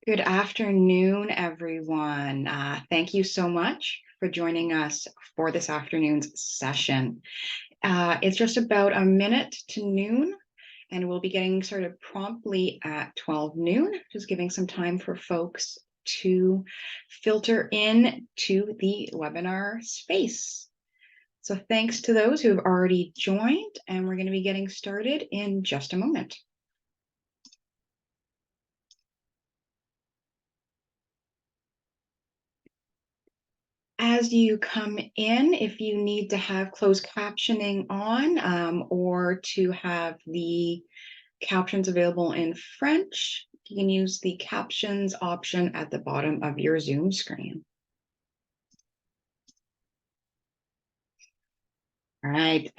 Good afternoon, everyone. Thank you so much for joining us for this afternoon's session. It's just about a minute to noon, and we'll be getting started promptly at 12 noon, just giving some time for folks to filter in to the webinar space. So thanks to those who have already joined, and we're going to be getting started in just a moment. As you come in, if you need to have closed captioning on or to have the captions available in French, you can use the captions option at the bottom of your Zoom screen. All right.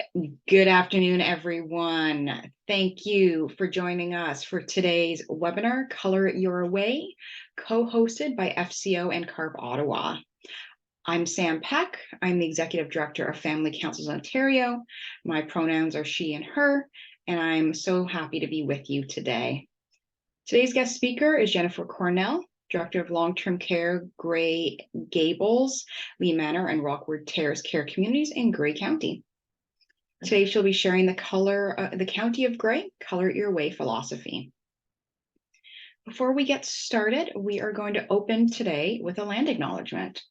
Good afternoon, everyone. Thank you for joining us for today's webinar, Color Your Way, co-hosted by FCO and CARP Ottawa. I'm Sam Peck. I'm the Executive Director of Family Councils Ontario. My pronouns are she and her, and I'm so happy to be with you today. Today's guest speaker is Jennifer Cornell, Director of Long-Term Care, Gables, Manor and Rockwood Terrace Care Communities in Grey County. Today she'll be sharing the County of Grey, Color Your Way philosophy. Before we get started, we are going to open today with a land acknowledgement.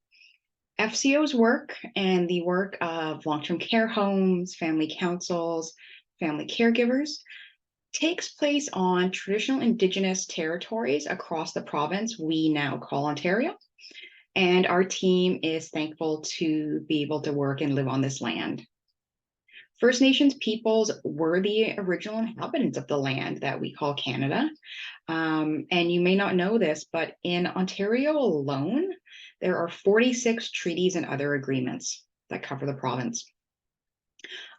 FCO's work and the work of long-term care homes, family councils, family caregivers takes place on traditional Indigenous territories across the province we now call Ontario. And our team is thankful to be able to work and live on this land. First Nations peoples were the original inhabitants of the land that we call Canada. And you may not know this, but in Ontario alone, there are 46 treaties and other agreements that cover the province.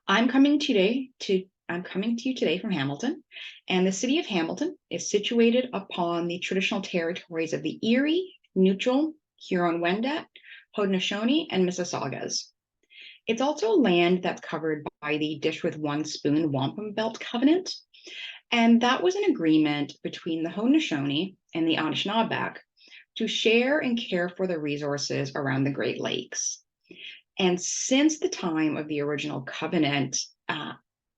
I'm coming to you today from Hamilton, and the city of Hamilton is situated upon the traditional territories of the Erie, Neutral, Huron-Wendat, Haudenosaunee, and Mississaugas. It's also land that's covered by the Dish with One Spoon Wampum Belt Covenant, and that was an agreement between the Haudenosaunee and the Anishinaabe to share and care for the resources around the Great Lakes. And since the time of the original covenant,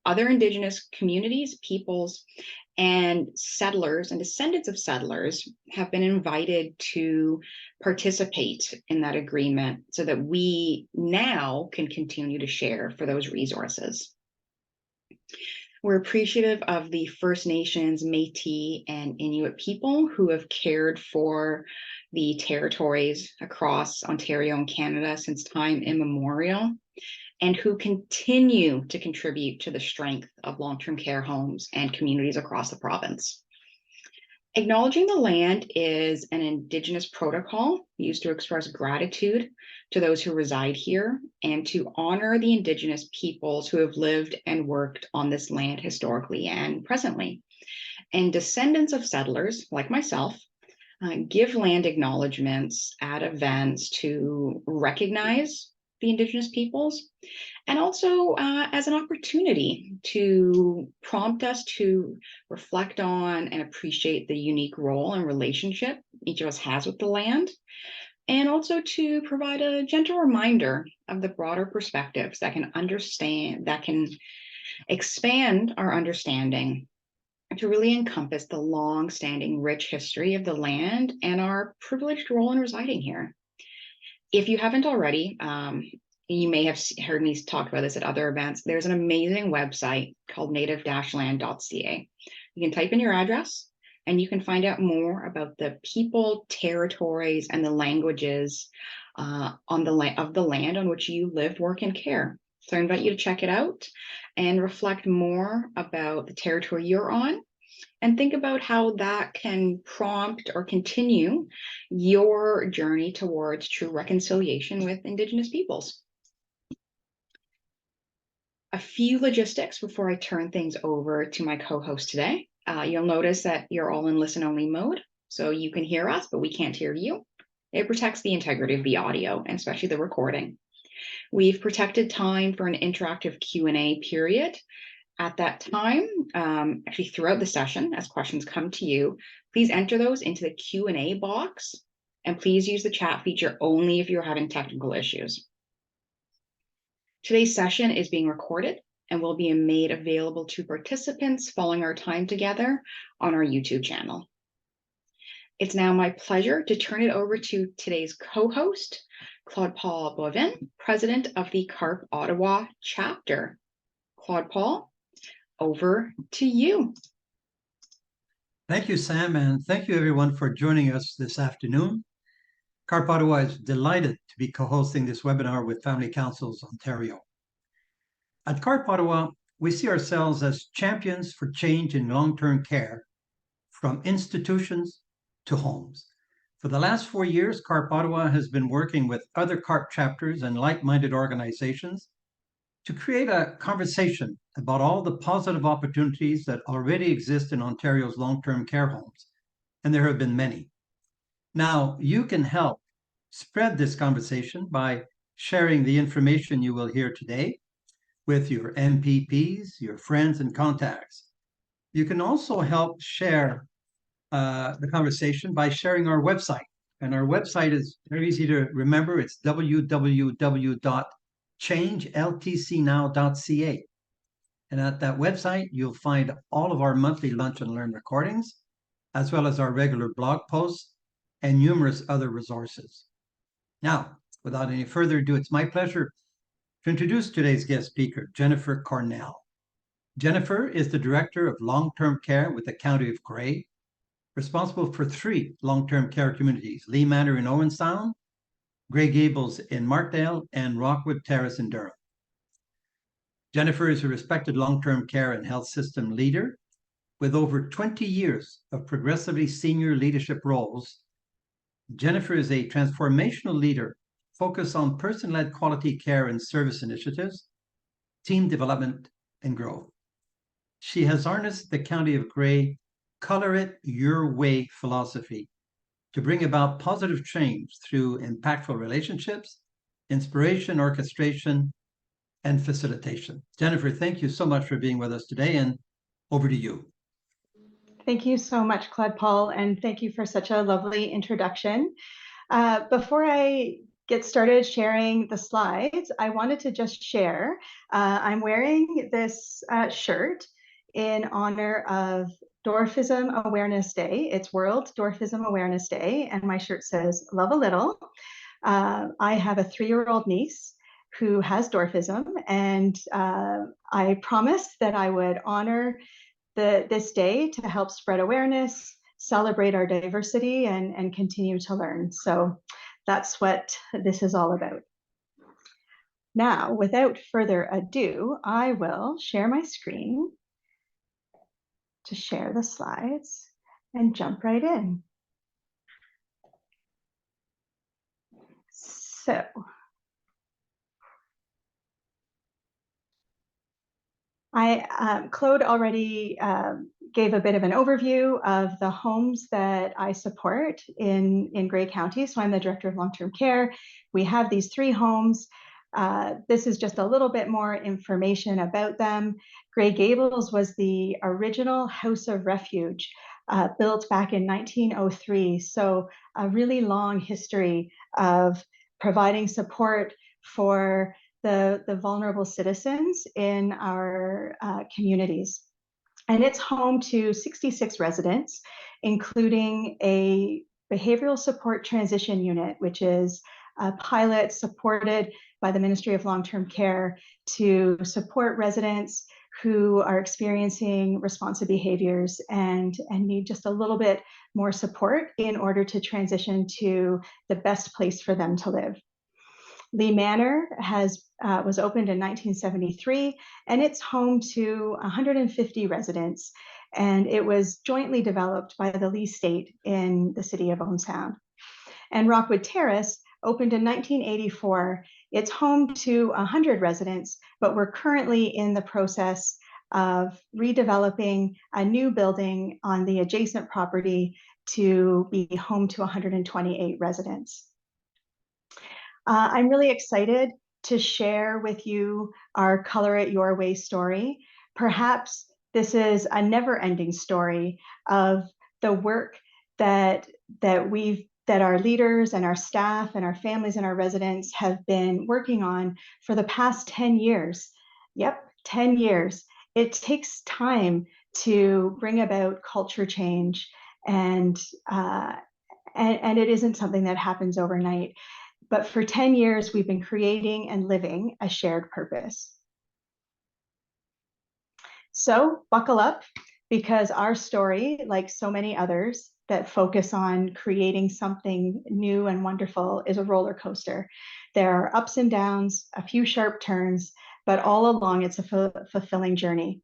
other Indigenous communities, peoples, and settlers and descendants of settlers have been invited to participate in that agreement so that we now can continue to share for those resources. We're appreciative of the First Nations, Métis, and Inuit people who have cared for the territories across Ontario and Canada since time immemorial, and who continue to contribute to the strength of long-term care homes and communities across the province. Acknowledging the land is an Indigenous protocol used to express gratitude to those who reside here and to honor the Indigenous peoples who have lived and worked on this land historically and presently. And descendants of settlers, like myself, give land acknowledgements at events to recognize the Indigenous peoples, and also as an opportunity to prompt us to reflect on and appreciate the unique role and relationship each of us has with the land, and also to provide a gentle reminder of the broader perspectives that can expand our understanding to really encompass the long-standing rich history of the land and our privileged role in residing here. If you haven't already, you may have heard me talk about this at other events. There's an amazing website called native-land.ca. You can type in your address and you can find out more about the people, territories, and the languages of the land on which you live, work, and care. So I invite you to check it out and reflect more about the territory you're on, and think about how that can prompt or continue your journey towards true reconciliation with Indigenous peoples. A few logistics before I turn things over to my co-host today. You'll notice that you're all in listen-only mode, so you can hear us, but we can't hear you. It protects the integrity of the audio, and especially the recording. We've protected time for an interactive Q&A period, At that time, actually throughout the session, as questions come to you, please enter those into the Q&A box, and please use the chat feature only if you're having technical issues. Today's session is being recorded and will be made available to participants following our time together on our YouTube channel. It's now my pleasure to turn it over to today's co-host, Claude-Paul Boivin, President of the CARP Ottawa chapter. Claude-Paul, over to you. Thank you, Sam, and thank you everyone for joining us this afternoon. CARP Ottawa is delighted to be co-hosting this webinar with Family Councils Ontario. At CARP Ottawa, we see ourselves as champions for change in long-term care, from institutions to homes. For the last 4 years, CARP Ottawa has been working with other CARP chapters and like-minded organizations to create a conversation about all the positive opportunities that already exist in Ontario's long-term care homes, and there have been many. Now, you can help spread this conversation by sharing the information you will hear today with your MPPs, your friends and contacts. You can also help share the conversation by sharing our website. And our website is very easy to remember. It's www.changeltcnow.ca. And at that website, you'll find all of our monthly Lunch and Learn recordings, as well as our regular blog posts and numerous other resources. Now, without any further ado, it's my pleasure to introduce today's guest speaker, Jennifer Cornell. Jennifer is the Director of Long-Term Care with the County of Grey, responsible for 3 long-term care communities, Manor in Owen Sound, Gables in Markdale, and Rockwood Terrace in Durham. Jennifer is a respected long-term care and health system leader with over 20 years of progressively senior leadership roles. Jennifer is a transformational leader focused on person-led quality care and service initiatives, team development, and growth. She has harnessed the County of Grey Color It Your Way philosophy to bring about positive change through impactful relationships, inspiration, orchestration, and facilitation. Jennifer, thank you so much for being with us today, and over to you. Thank you so much, Claude-Paul, and thank you for such a lovely introduction. Before I get started sharing the slides, I wanted to just share, I'm wearing this shirt in honor of Dwarfism Awareness Day. It's World Dwarfism Awareness Day, and my shirt says, "Love a little." I have a 3-year-old niece who has dwarfism, and I promised that I would honor this day to help spread awareness, celebrate our diversity, and continue to learn. So that's what this is all about. Now, without further ado, I will share my screen to share the slides and jump right in. So, Claude already gave a bit of an overview of the homes that I support in Grey County. So I'm the Director of Long-Term Care. We have these 3 homes. This is just a little bit more information about them. Grey Gables was the original house of refuge built back in 1903. So a really long history of providing support for the vulnerable citizens in our communities. And it's home to 66 residents, including a behavioral support transition unit, which is a pilot supported by the Ministry of Long-Term Care to support residents who are experiencing responsive behaviors and need just a little bit more support in order to transition to the best place for them to live. Manor was opened in 1973, and it's home to 150 residents, and it was jointly developed by the Lee State in the city of Owen Sound. And Rockwood Terrace opened in 1984. It's home to 100 residents, but we're currently in the process of redeveloping a new building on the adjacent property to be home to 128 residents. I'm really excited to share with you our Color It Your Way story. Perhaps this is a never-ending story of the work that our leaders and our staff and our families and our residents have been working on for the past 10 years. Yep, 10 years. It takes time to bring about culture change, and it isn't something that happens overnight. But for 10 years, we've been creating and living a shared purpose. So buckle up, because our story, like so many others that focus on creating something new and wonderful, is a roller coaster. There are ups and downs, a few sharp turns, but all along it's a fulfilling journey.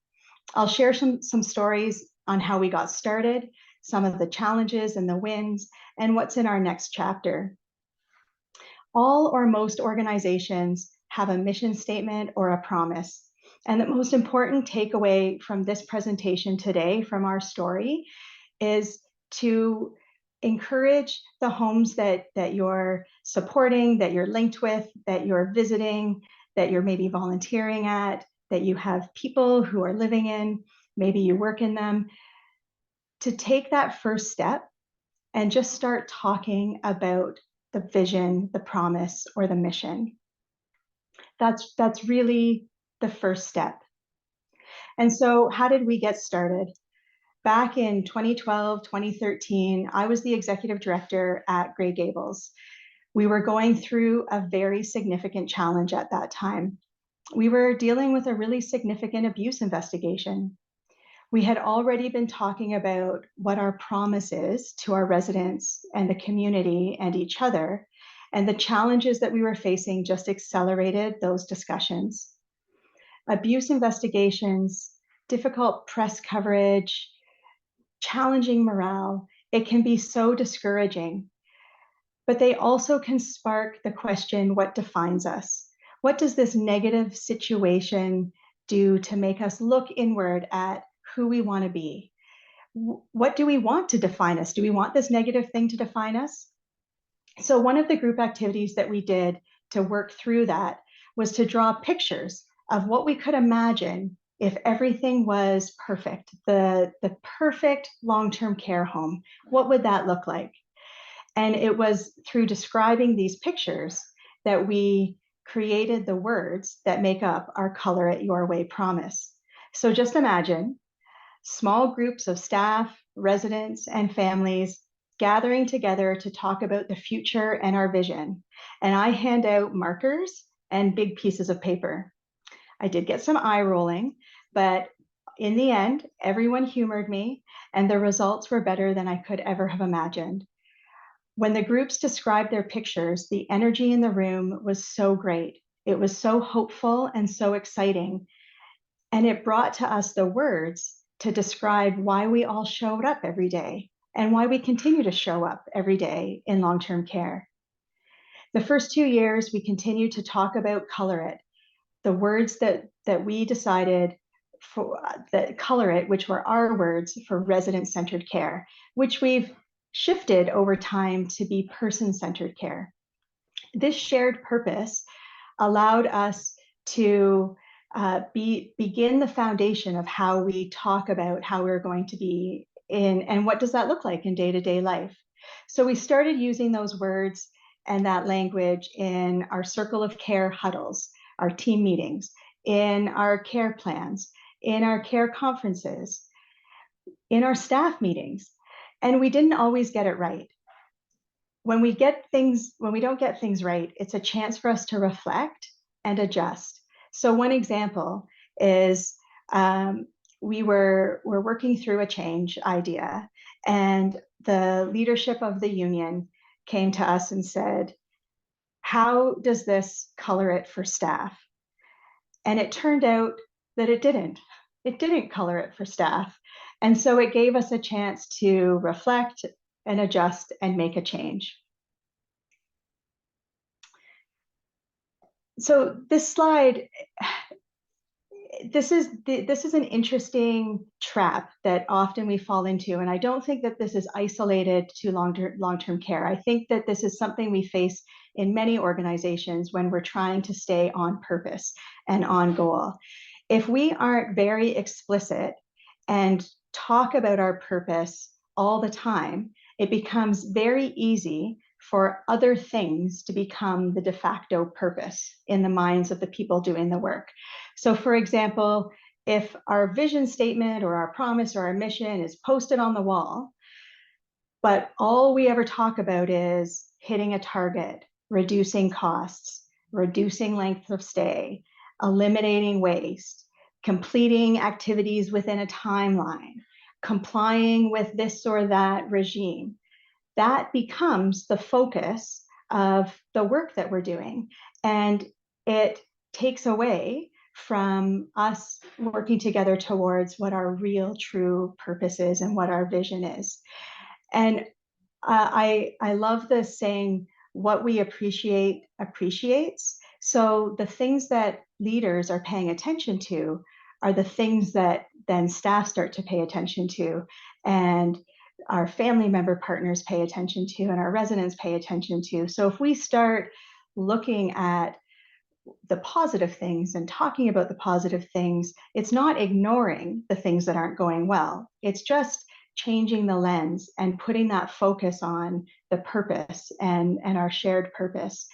I'll share some stories on how we got started, some of the challenges and the wins, and what's in our next chapter. All or most organizations have a mission statement or a promise. And the most important takeaway from this presentation today, from our story, is to encourage the homes that you're supporting, that you're linked with, that you're visiting, that you're maybe volunteering at, that you have people who are living in, maybe you work in them, to take that first step and just start talking about the vision, the promise, or the mission. That's really the first step. And so how did we get started? Back in 2012, 2013, I was the executive director at Gables. We were going through a very significant challenge at that time. We were dealing with a really significant abuse investigation. We had already been talking about what our promise is to our residents and the community and each other, and the challenges that we were facing just accelerated those discussions. Abuse investigations, difficult press coverage, challenging morale, it can be so discouraging. But they also can spark the question, what defines us? What does this negative situation do to make us look inward at who we want to be? What do we want to define us? Do we want this negative thing to define us? So one of the group activities that we did to work through that was to draw pictures of what we could imagine if everything was perfect, the perfect long-term care home. What would that look like? And it was through describing these pictures that we created the words that make up our Color It Your Way promise. So just imagine small groups of staff, residents, and families gathering together to talk about the future and our vision. And I hand out markers and big pieces of paper. I did get some eye rolling, but in the end, everyone humored me, and the results were better than I could ever have imagined. When the groups described their pictures, the energy in the room was so great. It was so hopeful and so exciting. And it brought to us the words to describe why we all showed up every day and why we continue to show up every day in long-term care. The first 2 years, we continued to talk about Color It, the words that we decided for that Color It, which were our words for resident-centered care, which we've shifted over time to be person-centered care. This shared purpose allowed us to begin the foundation of how we talk about how we're going to be in, and what does that look like in day-to-day life. So we started using those words and that language in our circle of care huddles, our team meetings, in our care plans, in our care conferences, in our staff meetings. And we didn't always get it right. When we don't get things right, it's a chance for us to reflect and adjust. So one example is we're working through a change idea, and the leadership of the union came to us and said, how does this color it for staff? And it turned out that it didn't color it for staff. And so it gave us a chance to reflect and adjust and make a change. So this slide, this is an interesting trap that often we fall into. And I don't think that this is isolated to long-term care. I think that this is something we face in many organizations when we're trying to stay on purpose and on goal. if we aren't very explicit and talk about our purpose all the time, it becomes very easy for other things to become the de facto purpose in the minds of the people doing the work. So for example, if our vision statement or our promise or our mission is posted on the wall, but all we ever talk about is hitting a target, reducing costs, reducing length of stay, eliminating waste, completing activities within a timeline, complying with this or that regime, that becomes the focus of the work that we're doing. And it takes away from us working together towards what our real true purpose is and what our vision is. And I love this saying, what we appreciate appreciates. So the things that leaders are paying attention to are the things that then staff start to pay attention to, and our family member partners pay attention to, and our residents pay attention to. So if we start looking at the positive things and talking about the positive things, it's not ignoring the things that aren't going well. It's just changing the lens and putting that focus on the purpose and our shared purpose.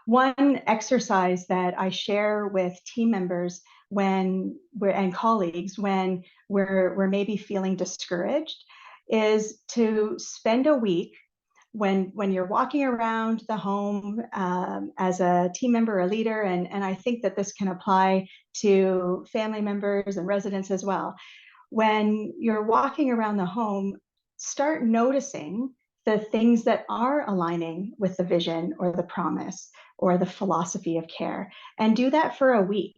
One exercise that I share with team members and colleagues when we're maybe feeling discouraged is to spend a week when you're walking around the home as a team member or leader, and I think that this can apply to family members and residents as well. When you're walking around the home, start noticing the things that are aligning with the vision or the promise or the philosophy of care, and do that for a week.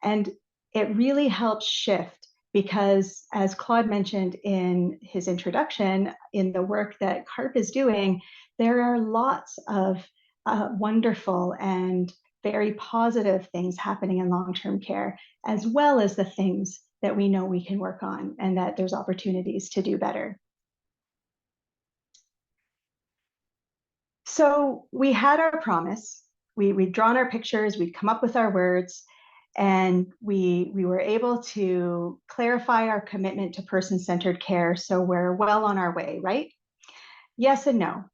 And it really helps shift, because as Claude mentioned in his introduction, in the work that CARP is doing, there are lots of wonderful and very positive things happening in long-term care, as well as the things that we know we can work on and that there's opportunities to do better. So we had our promise, we'd drawn our pictures, we'd come up with our words, and we were able to clarify our commitment to person-centered care, so we're well on our way, right? Yes and no.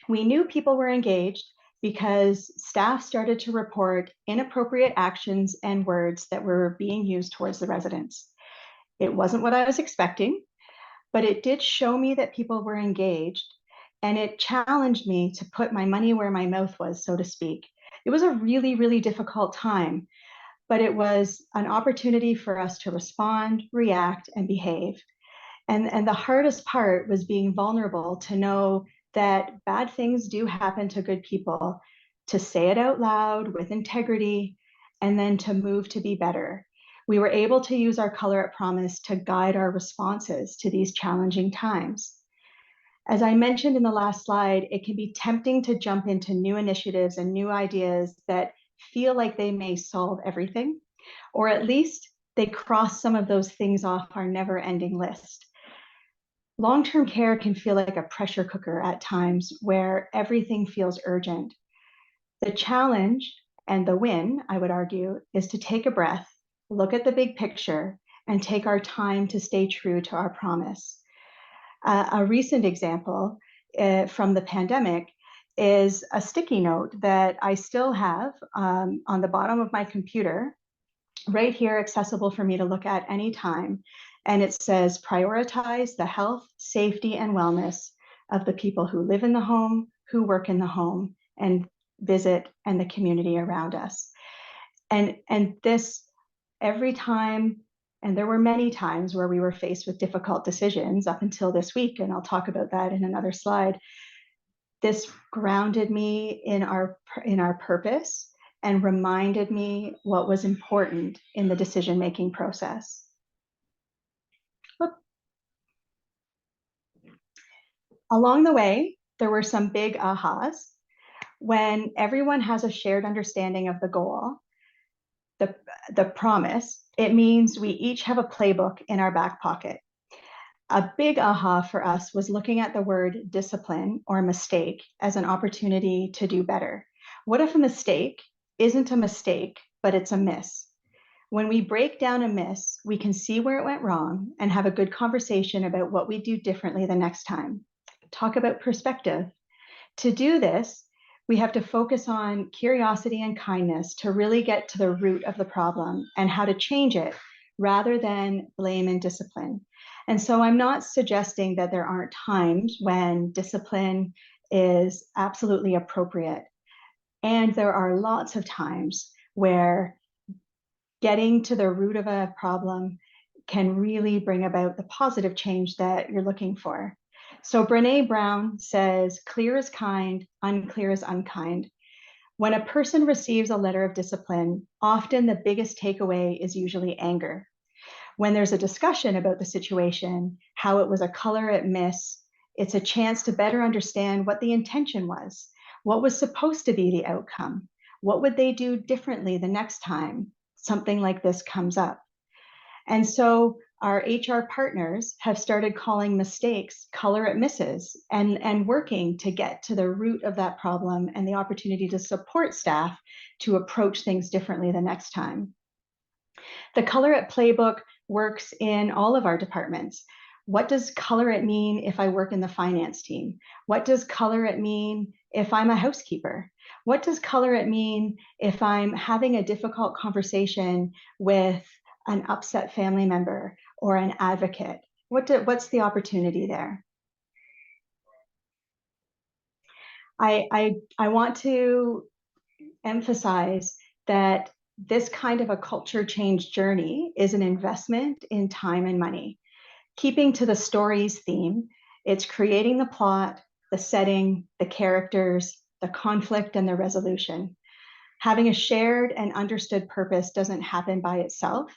We knew people were engaged because staff started to report inappropriate actions and words that were being used towards the residents. It wasn't what I was expecting, but it did show me that people were engaged, and it challenged me to put my money where my mouth was, so to speak. It was a really, really difficult time, but it was an opportunity for us to respond, react, and behave. And the hardest part was being vulnerable to know that bad things do happen to good people, to say it out loud with integrity, and then to move to be better. We were able to use our Color It Promise to guide our responses to these challenging times. As I mentioned in the last slide, it can be tempting to jump into new initiatives and new ideas that feel like they may solve everything, or at least they cross some of those things off our never-ending list. Long-term care can feel like a pressure cooker at times where everything feels urgent. The challenge and the win, I would argue, is to take a breath, look at the big picture, and take our time to stay true to our promise. A recent example from the pandemic is a sticky note that I still have on the bottom of my computer, right here, accessible for me to look at anytime. And it says, prioritize the health, safety, and wellness of the people who live in the home, who work in the home, and visit, and the community around us. And this, every time, and there were many times where we were faced with difficult decisions up until this week, and I'll talk about that in another slide. This grounded me in our purpose and reminded me what was important in the decision-making process. Along the way, there were some big ahas. When everyone has a shared understanding of the goal, the promise, it means we each have a playbook in our back pocket. A big aha for us was looking at the word discipline or mistake as an opportunity to do better. What if a mistake isn't a mistake, but it's a miss? When we break down a miss, we can see where it went wrong and have a good conversation about what we do differently the next time. Talk about perspective. To do this, we have to focus on curiosity and kindness to really get to the root of the problem and how to change it rather than blame and discipline. And so I'm not suggesting that there aren't times when discipline is absolutely appropriate. And there are lots of times where getting to the root of a problem can really bring about the positive change that you're looking for. So Brene Brown says, clear is kind, unclear is unkind. When a person receives a letter of discipline, often the biggest takeaway is usually anger. When there's a discussion about the situation, how it was a color at miss, it's a chance to better understand what the intention was, what was supposed to be the outcome, what would they do differently the next time something like this comes up. And so our HR partners have started calling mistakes color at misses and working to get to the root of that problem and the opportunity to support staff to approach things differently the next time. The color it playbook works in all of our departments. What does color it mean if I work in the finance team? What does color it mean if I'm a housekeeper? What does color it mean if I'm having a difficult conversation with an upset family member or an advocate? What's the opportunity there? I want to emphasize that this kind of a culture change journey is an investment in time and money. Keeping to the stories theme, it's creating the plot, the setting, the characters, the conflict, and the resolution. Having a shared and understood purpose doesn't happen by itself.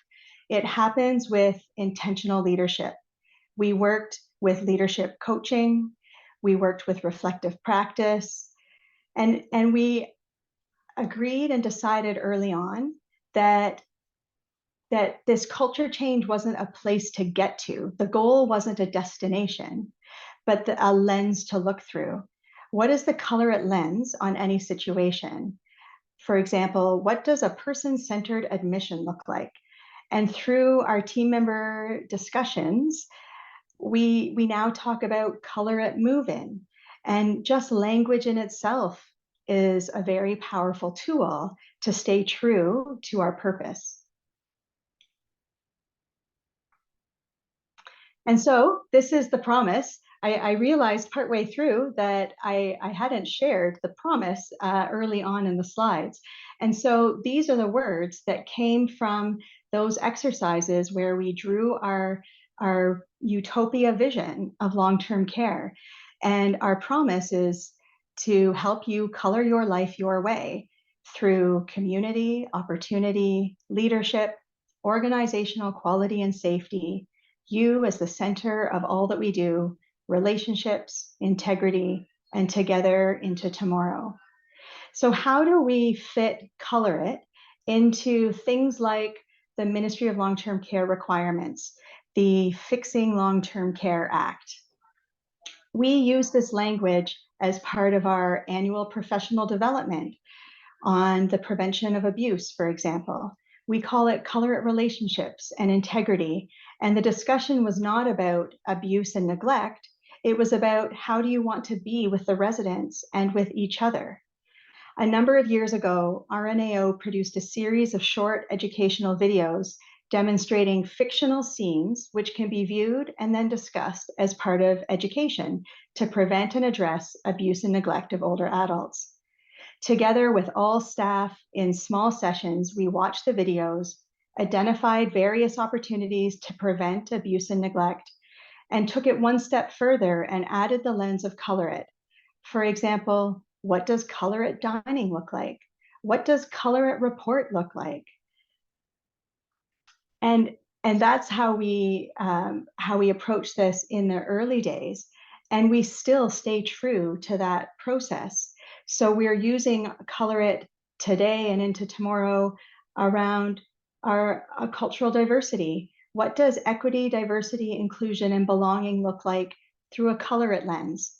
It happens with intentional leadership. We worked with leadership coaching, we worked with reflective practice, and we agreed and decided early on that this culture change wasn't a place to get to. The goal wasn't a destination, but a lens to look through. What is the color at lens on any situation? For example, what does a person-centered admission look like? And through our team member discussions, we now talk about color at move-in. And just language in itself is a very powerful tool to stay true to our purpose. And so this is the promise. I realized partway through that I hadn't shared the promise early on in the slides. And so these are the words that came from those exercises where we drew our utopia vision of long-term care. And our promise is to help you color your life your way through community, opportunity, leadership, organizational quality and safety, you as the center of all that we do, relationships, integrity, and together into tomorrow. So how do we color it into things like the Ministry of Long-Term Care requirements, the Fixing Long-Term Care Act? We use this language as part of our annual professional development on the prevention of abuse, for example. We call it color at relationships and integrity. And the discussion was not about abuse and neglect. It was about how do you want to be with the residents and with each other. A number of years ago, RNAO produced a series of short educational videos demonstrating fictional scenes which can be viewed and then discussed as part of education to prevent and address abuse and neglect of older adults. Together with all staff in small sessions, we watched the videos, identified various opportunities to prevent abuse and neglect, and took it one step further and added the lens of color it. For example, what does color at dining look like? What does color at report look like? And that's how we approach this in the early days. And we still stay true to that process. So we're using color it today and into tomorrow around our cultural diversity. What does equity, diversity, inclusion, and belonging look like through a color it lens?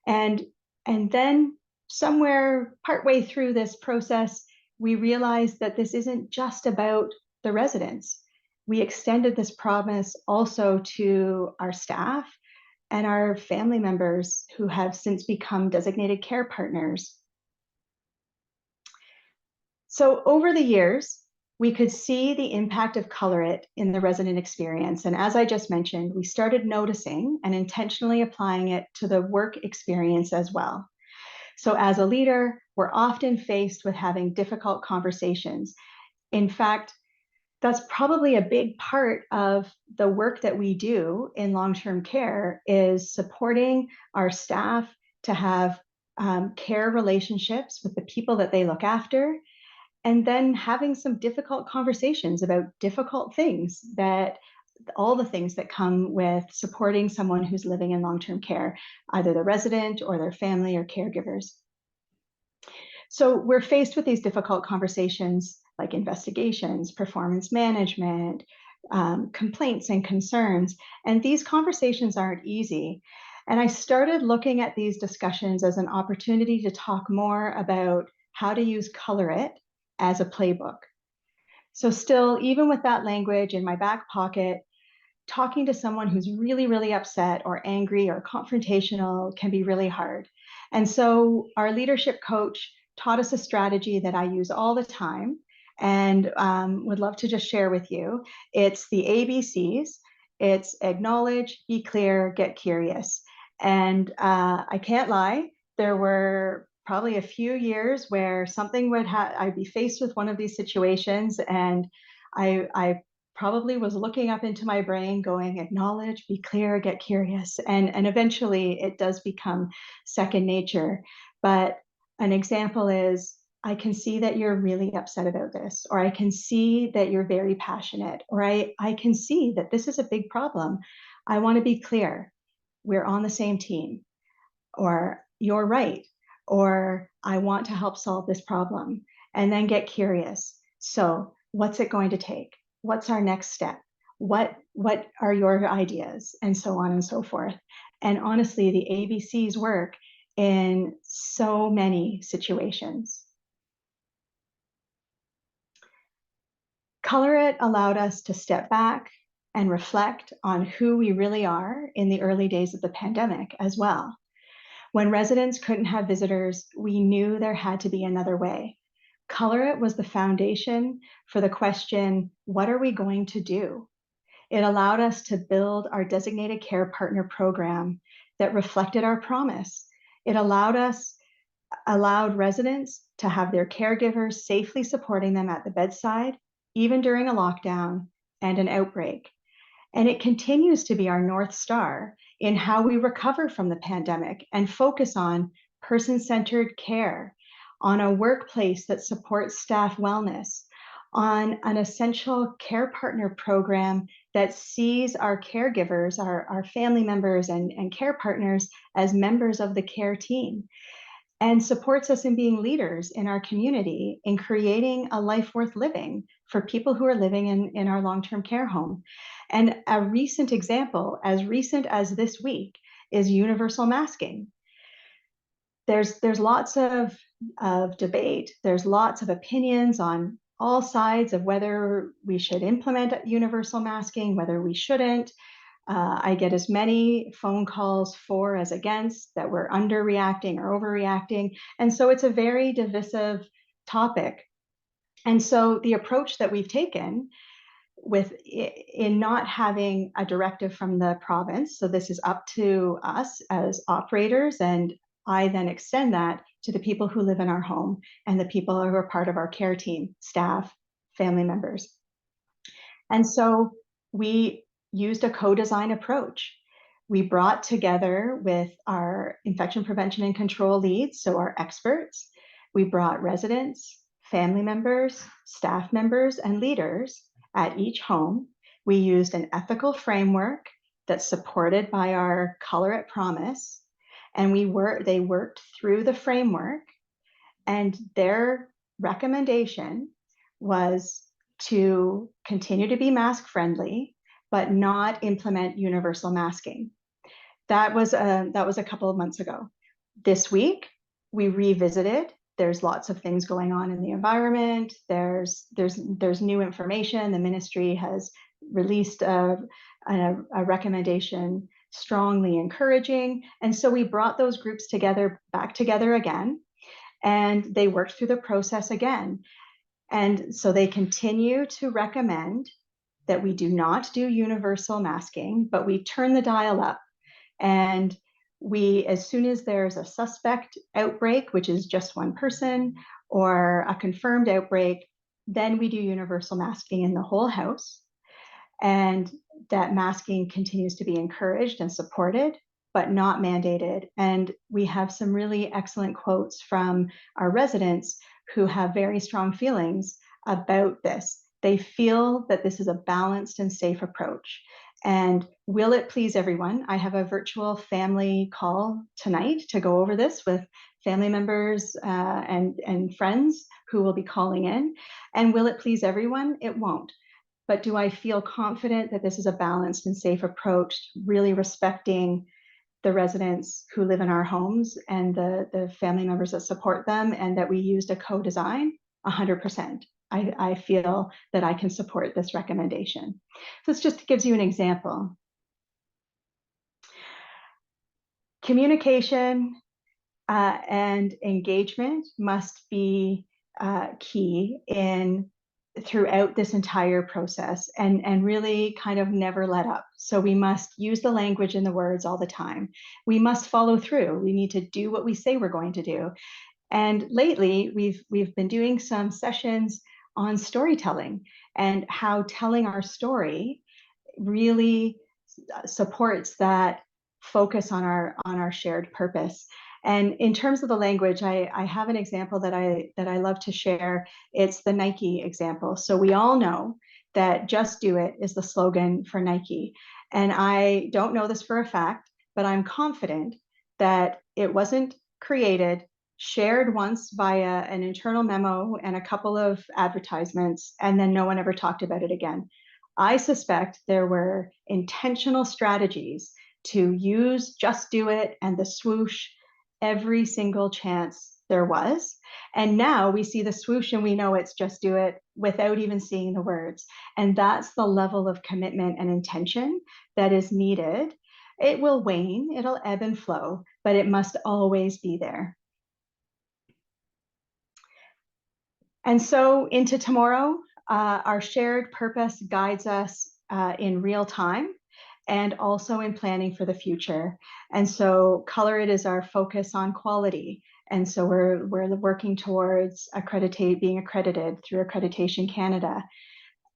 And then somewhere partway through this process, we realized that this isn't just about the residents. We extended this promise also to our staff and our family members who have since become designated care partners. So over the years, we could see the impact of Color It in the resident experience. And as I just mentioned, we started noticing and intentionally applying it to the work experience as well. So as a leader, we're often faced with having difficult conversations. In fact, that's probably a big part of the work that we do in long-term care, is supporting our staff to have care relationships with the people that they look after, and then having some difficult conversations about difficult things, that all the things that come with supporting someone who's living in long-term care, either the resident or their family or caregivers. So we're faced with these difficult conversations like investigations, performance management, complaints and concerns. And these conversations aren't easy. And I started looking at these discussions as an opportunity to talk more about how to use Color It as a playbook. So still, even with that language in my back pocket, talking to someone who's really, really upset or angry or confrontational can be really hard. And so our leadership coach taught us a strategy that I use all the time and would love to just share with you. It's the ABCs. It's acknowledge, be clear, get curious. And I can't lie, there were probably a few years where something would I'd be faced with one of these situations, and I probably was looking up into my brain going, acknowledge, be clear, get curious. And eventually it does become second nature. But an example is, I can see that you're really upset about this, or I can see that you're very passionate, or I can see that this is a big problem. I want to be clear, we're on the same team, or you're right, or I want to help solve this problem. And then get curious. So what's it going to take? What's our next step? What are your ideas? And so on and so forth. And honestly, the ABCs work in so many situations. Color It allowed us to step back and reflect on who we really are in the early days of the pandemic as well. When residents couldn't have visitors, we knew there had to be another way. Color It was the foundation for the question, what are we going to do? It allowed us to build our designated care partner program that reflected our promise. It allowed residents to have their caregivers safely supporting them at the bedside, even during a lockdown and an outbreak. And it continues to be our North Star in how we recover from the pandemic and focus on person-centered care, on a workplace that supports staff wellness, on an essential care partner program that sees our caregivers, our family members and care partners as members of the care team, and supports us in being leaders in our community in creating a life worth living for people who are living in our long-term care home. And a recent example, as recent as this week, is universal masking. There's lots of debate, there's lots of opinions on all sides of whether we should implement universal masking, whether we shouldn't. I get as many phone calls for as against, that we're underreacting or overreacting. And so it's a very divisive topic. And so the approach that we've taken in not having a directive from the province, so this is up to us as operators, and I then extend that to the people who live in our home and the people who are part of our care team, staff, family members. And so we used a co-design approach. We brought together with our infection prevention and control leads, so our experts, we brought residents, family members, staff members, and leaders at each home. We used an ethical framework that's supported by our Color It promise, and they worked through the framework, and their recommendation was to continue to be mask friendly, but not implement universal masking. That was a couple of months ago. This week, we revisited there's lots of things going on in the environment. There's new information. The ministry has released a recommendation strongly encouraging. And so we brought those groups back together again, and they worked through the process again. And so they continue to recommend that we do not do universal masking, but we turn the dial up. And as soon as there's a suspect outbreak, which is just one person, or a confirmed outbreak, then we do universal masking in the whole house. And that masking continues to be encouraged and supported, but not mandated. And we have some really excellent quotes from our residents who have very strong feelings about this. They feel that this is a balanced and safe approach. And will it please everyone? I have a virtual family call tonight to go over this with family members and friends who will be calling in. And will it please everyone? It won't. But do I feel confident that this is a balanced and safe approach, really respecting the residents who live in our homes and the family members that support them, and that we used a co-design? 100%. I feel that I can support this recommendation. So this just gives you an example. Communication and engagement must be key throughout this entire process, and really kind of never let up. So we must use the language and the words all the time. We must follow through. We need to do what we say we're going to do. And lately, we've been doing some sessions on storytelling and how telling our story really supports that focus on our shared purpose. And in terms of the language, I have an example that I love to share. It's the Nike example. So we all know that "Just Do It" is the slogan for Nike. And I don't know this for a fact, but I'm confident that it wasn't created, shared once via an internal memo and a couple of advertisements, and then no one ever talked about it again. I suspect there were intentional strategies to use "Just Do It" and the swoosh every single chance there was. And now we see the swoosh and we know it's "Just Do It" without even seeing the words. And that's the level of commitment and intention that is needed. It will wane, it'll ebb and flow, but it must always be there. And so into tomorrow, our shared purpose guides us in real time and also in planning for the future. And so Color It is our focus on quality. And so we're working towards being accredited through Accreditation Canada.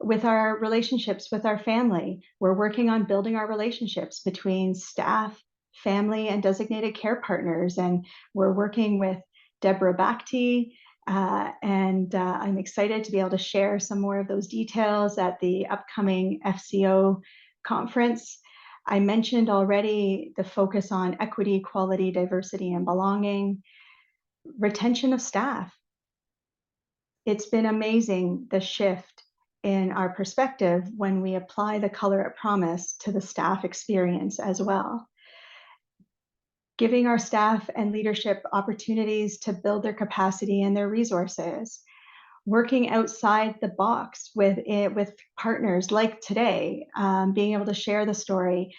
With our relationships with our family, we're working on building our relationships between staff, family, and designated care partners. And we're working with Deborah Bakhti, and I'm excited to be able to share some more of those details at the upcoming FCO conference. I mentioned already the focus on equity, equality, diversity, and belonging. Retention of staff. It's been amazing, the shift in our perspective when we apply the Color It promise to the staff experience as well. Giving our staff and leadership opportunities to build their capacity and their resources. Working outside the box with partners like today, being able to share the story.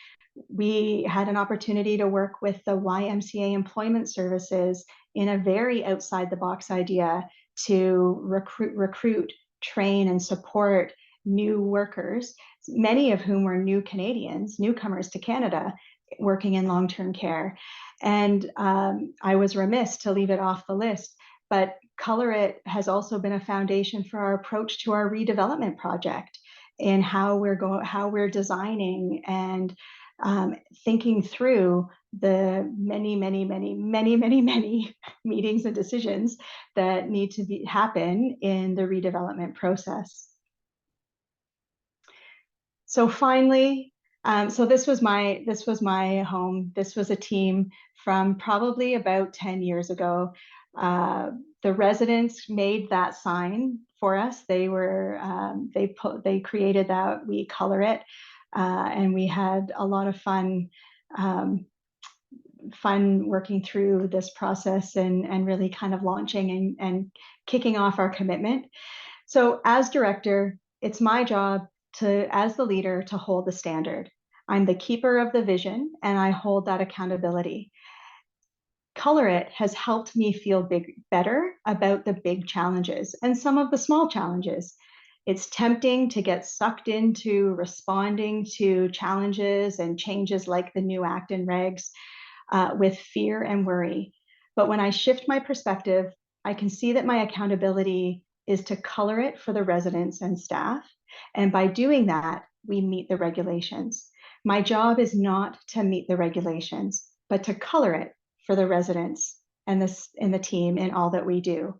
We had an opportunity to work with the YMCA Employment Services in a very outside the box idea to recruit, train, and support new workers, many of whom were new Canadians, newcomers to Canada, working in long-term care. And I was remiss to leave it off the list, but Color It has also been a foundation for our approach to our redevelopment project, in how we're designing and thinking through the many meetings and decisions that need to happen in the redevelopment process. So finally, so this was my home. This was a team from probably about 10 years ago. The residents made that sign for us. They created that. We Color It, and we had a lot of fun fun working through this process and really kind of launching and kicking off our commitment. So as director, it's my job to, as the leader, to hold the standard. I'm the keeper of the vision, and I hold that accountability. Color It has helped me feel better about the big challenges and some of the small challenges. It's tempting to get sucked into responding to challenges and changes like the new act and regs with fear and worry. But when I shift my perspective, I can see that my accountability is to color it for the residents and staff. And by doing that, we meet the regulations. My job is not to meet the regulations, but to color it for the residents and the team in all that we do.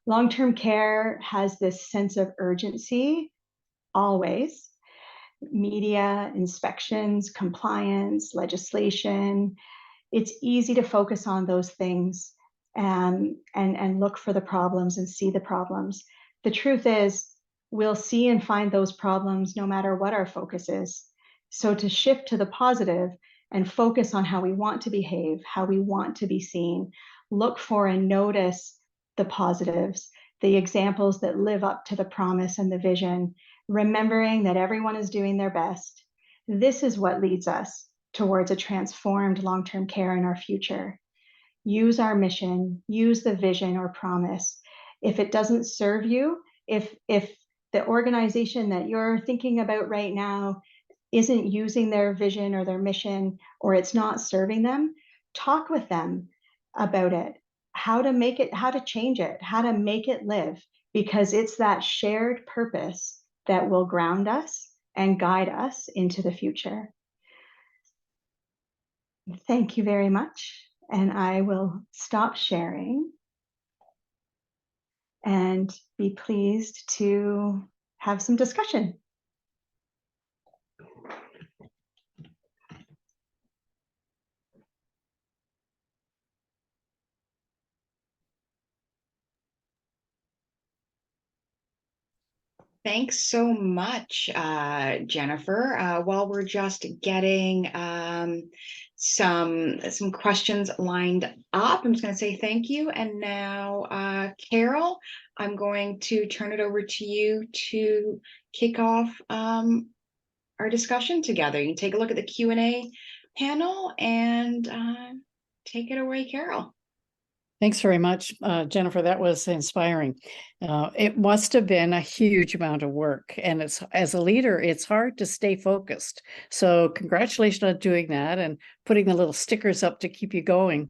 Long-term care has this sense of urgency always. Media, inspections, compliance, legislation. It's easy to focus on those things and look for the problems and see the problems. The truth is, we'll see and find those problems no matter what our focus is. So to shift to the positive and focus on how we want to behave, how we want to be seen, look for and notice the positives, the examples that live up to the promise and the vision, remembering that everyone is doing their best. This is what leads us towards a transformed long-term care in our future. Use our mission, use the vision or promise. If it doesn't serve you, if the organization that you're thinking about right now isn't using their vision or their mission, or it's not serving them, talk with them about it, how to make it, how to change it, how to make it live, because it's that shared purpose that will ground us and guide us into the future. Thank you very much. And I will stop sharing and be pleased to have some discussion. Thanks so much, Jennifer. While we're just getting some questions lined up, I'm just going to say thank you. And now, Carol, I'm going to turn it over to you to kick off our discussion together. You can take a look at the Q&A panel and take it away, Carol. Thanks very much, Jennifer. That was inspiring. It must have been a huge amount of work. And it's, as a leader, it's hard to stay focused. So congratulations on doing that and putting the little stickers up to keep you going.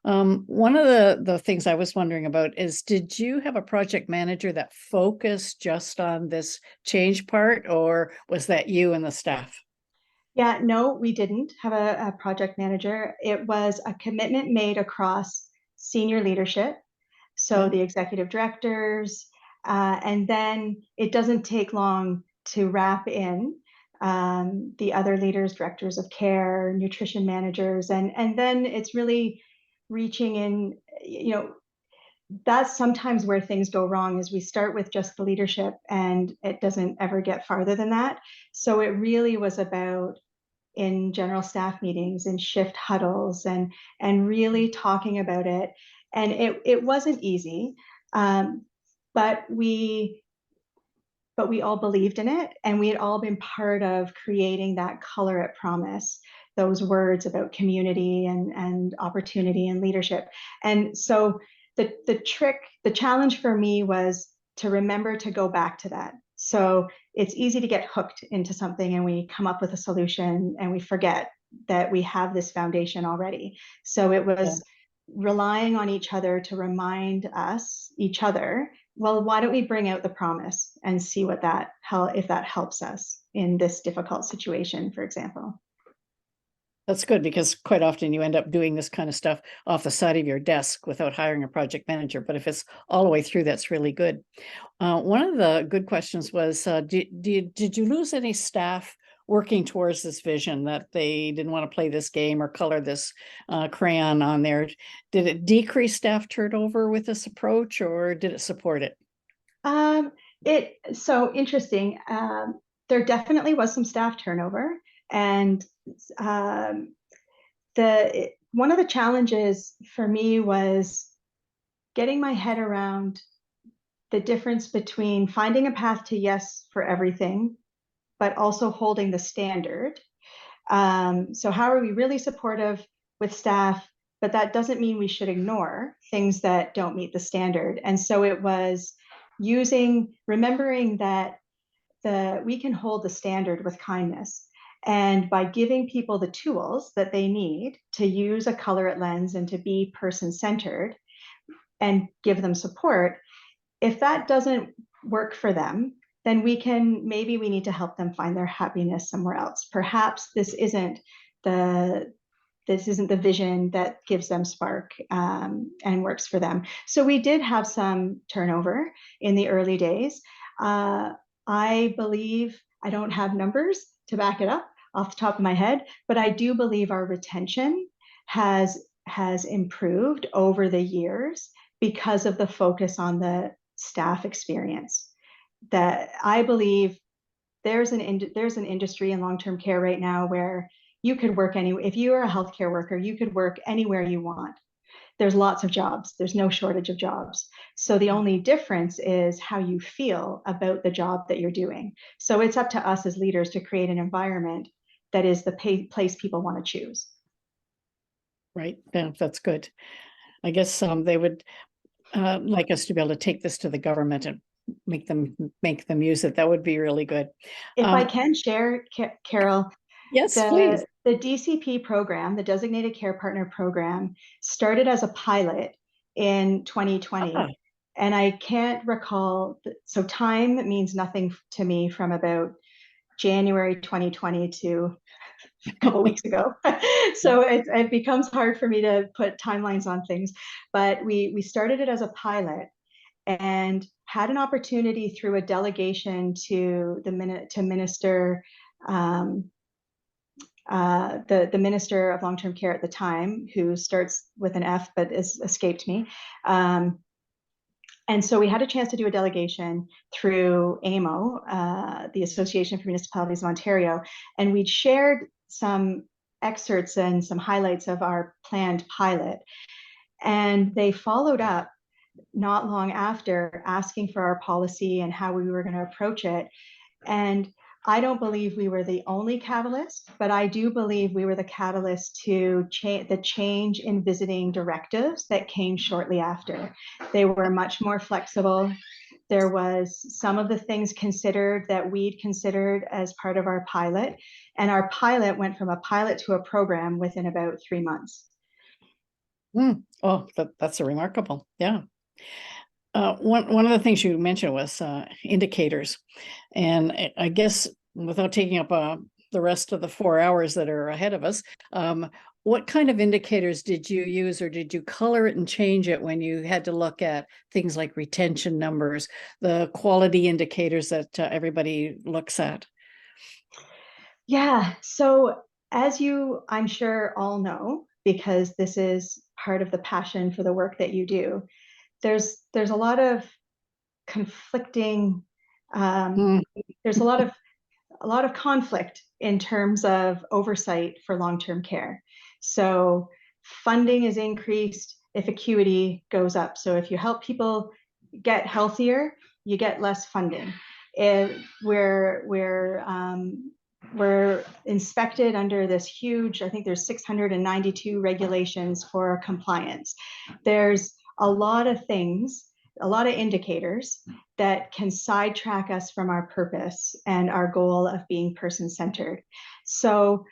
One of the things I was wondering about is, did you have a project manager that focused just on this change part, or was that you and the staff? Yeah, no, we didn't have a project manager. It was a commitment made across senior leadership, so the executive directors, and then it doesn't take long to wrap in the other leaders, directors of care, nutrition managers, and then it's really reaching in, you know, that's sometimes where things go wrong, is we start with just the leadership and it doesn't ever get farther than that. So it really was about, in general staff meetings and shift huddles and really talking about it. And it wasn't easy, but we all believed in it, and we had all been part of creating that Color It promise, those words about community and opportunity and leadership. And so the challenge for me was to remember to go back to that. So it's easy to get hooked into something and we come up with a solution and we forget that we have this foundation already. So it was relying on each other to remind each other, well, why don't we bring out the promise and see what if that helps us in this difficult situation, for example. That's good, because quite often you end up doing this kind of stuff off the side of your desk without hiring a project manager. But if it's all the way through, that's really good. One of the good questions was, did you lose any staff working towards this vision, that they didn't want to play this game or color this crayon on there? Did it decrease staff turnover with this approach, or did it support it? It's so interesting. There definitely was some staff turnover, and one of the challenges for me was getting my head around the difference between finding a path to yes for everything, but also holding the standard. So how are we really supportive with staff, but that doesn't mean we should ignore things that don't meet the standard. And so it was remembering that we can hold the standard with kindness. And by giving people the tools that they need to use a color lens and to be person-centered and give them support, if that doesn't work for them, then maybe we need to help them find their happiness somewhere else. Perhaps this isn't the vision that gives them spark and works for them. So we did have some turnover in the early days. I believe, I don't have numbers to back it up off the top of my head, but I do believe our retention has improved over the years because of the focus on the staff experience. That I believe there's an industry in long-term care right now where you could work anywhere. If you are a healthcare worker, you could work anywhere you want. There's lots of jobs. There's no shortage of jobs. So the only difference is how you feel about the job that you're doing. So it's up to us as leaders to create an environment that is the place people want to choose. Right. Yeah, that's good. I guess they would like us to be able to take this to the government and make them use it. That would be really good. If I can share, Carol. Yes, please. The DCP program, the Designated Care Partner program, started as a pilot in 2020. And I can't recall, so time means nothing to me from about January 2020 to a couple weeks ago. So it becomes hard for me to put timelines on things. But we started it as a pilot and had an opportunity through a delegation to minister the Minister of Long-Term Care at the time, who starts with an F but has escaped me. And so we had a chance to do a delegation through AMO, the Association for Municipalities of Ontario, and we'd shared some excerpts and some highlights of our planned pilot. And they followed up not long after, asking for our policy and how we were going to approach it. And I don't believe we were the only catalyst, but I do believe we were the catalyst to the change in visiting directives that came shortly after. They were much more flexible. There was some of the things considered that we'd considered as part of our pilot, and our pilot went from a pilot to a program within about 3 months. Oh, that's a remarkable. Yeah. One of the things you mentioned was indicators, and I guess without taking up the rest of the 4 hours that are ahead of us, what kind of indicators did you use, or did you color it and change it when you had to look at things like retention numbers, the quality indicators that everybody looks at? Yeah, so as you, I'm sure, all know, because this is part of the passion for the work that you do, there's a lot of conflicting, there's a lot of conflict in terms of oversight for long-term care. So funding is increased if acuity goes up. So if you help people get healthier, you get less funding. We're inspected under this huge, I think there's 692 regulations for compliance. There's a lot of things, a lot of indicators that can sidetrack us from our purpose and our goal of being person-centered. So,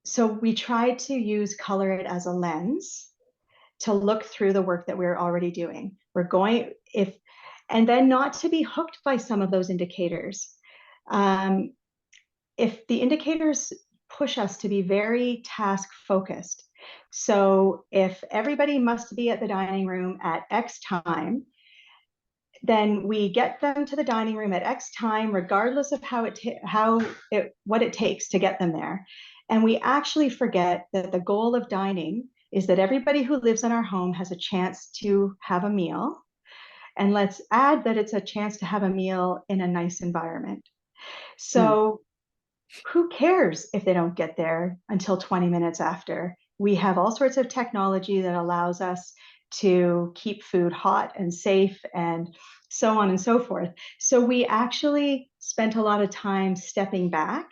so we tried to use Color It as a lens to look through the work that we're already doing. And then not to be hooked by some of those indicators. If the indicators push us to be very task focused, so if everybody must be at the dining room at X time, then we get them to the dining room at X time, regardless of what it takes to get them there. And we actually forget that the goal of dining is that everybody who lives in our home has a chance to have a meal. And let's add that it's a chance to have a meal in a nice environment. So who cares if they don't get there until 20 minutes after? We have all sorts of technology that allows us to keep food hot and safe and so on and so forth. So we actually spent a lot of time stepping back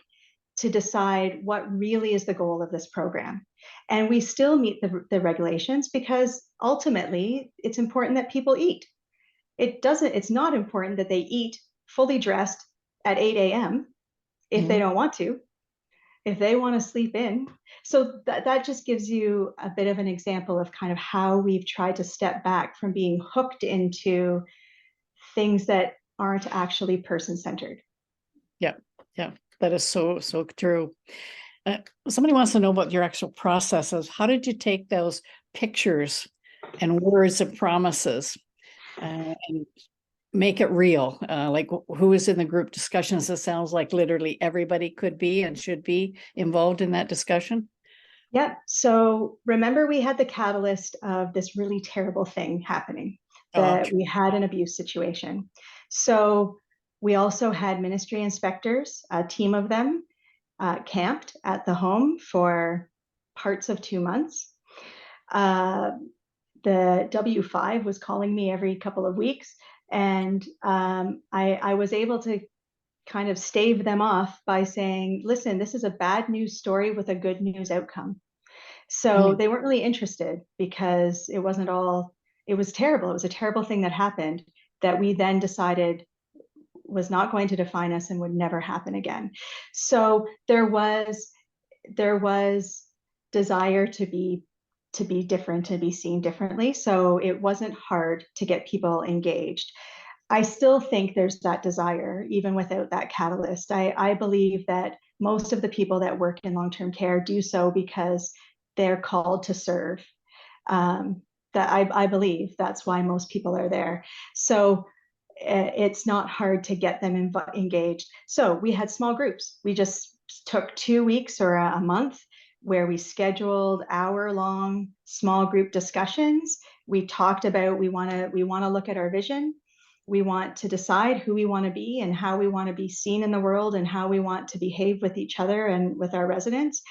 to decide what really is the goal of this program. And we still meet the regulations because ultimately it's important that people eat. It's not important that they eat fully dressed at 8 a.m. if they don't want to, if they want to sleep in. So that just gives you a bit of an example of kind of how we've tried to step back from being hooked into things that aren't actually person-centered. Yeah, yeah, that is so true. Somebody wants to know about your actual processes. How did you take those pictures and words and promises and make it real? Like who is in the group discussions? It sounds like literally everybody could be and should be involved in that discussion. Yeah. So remember, we had the catalyst of this really terrible thing happening, that we had an abuse situation. So we also had ministry inspectors, a team of them, camped at the home for parts of 2 months. The W5 was calling me every couple of weeks, and I was able to kind of stave them off by saying, listen, this is a bad news story with a good news outcome. So they weren't really interested because it was terrible. It was a terrible thing that happened that we then decided was not going to define us and would never happen again. So there was desire to be different, to be seen differently. So it wasn't hard to get people engaged. I still think there's that desire, even without that catalyst. I believe that most of the people that work in long-term care do so because they're called to serve. I believe that's why most people are there. So it's not hard to get them engaged. So we had small groups. We just took 2 weeks or a month where we scheduled hour-long small group discussions. We talked about we want to look at our vision. We want to decide who we want to be and how we want to be seen in the world and how we want to behave with each other and with our residents.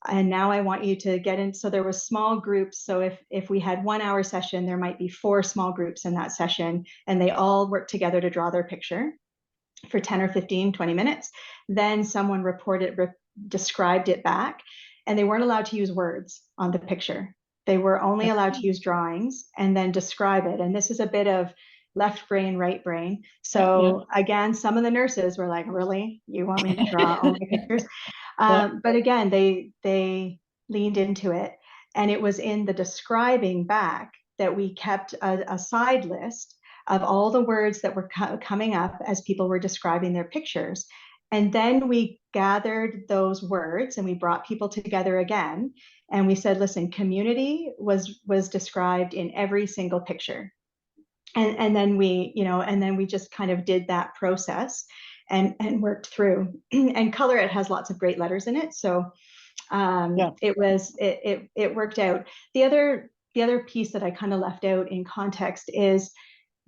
And now I want you to get in. So there were small groups. So if we had 1 hour session, there might be 4 small groups in that session, and they all work together to draw their picture for 10 or 15, 20 minutes. Then someone described it back, and they weren't allowed to use words on the picture. They were only allowed to use drawings and then describe it. And this is a bit of left brain, right brain. So again, some of the nurses were like, really? You want me to draw only pictures? But again, they leaned into it. And it was in the describing back that we kept a side list of all the words that were coming up as people were describing their pictures. And then we gathered those words and we brought people together again. And we said, listen, community was described in every single picture. And then we just kind of did that process and worked through. And color, it has lots of great letters in it. So it worked out. The other piece that I kind of left out in context is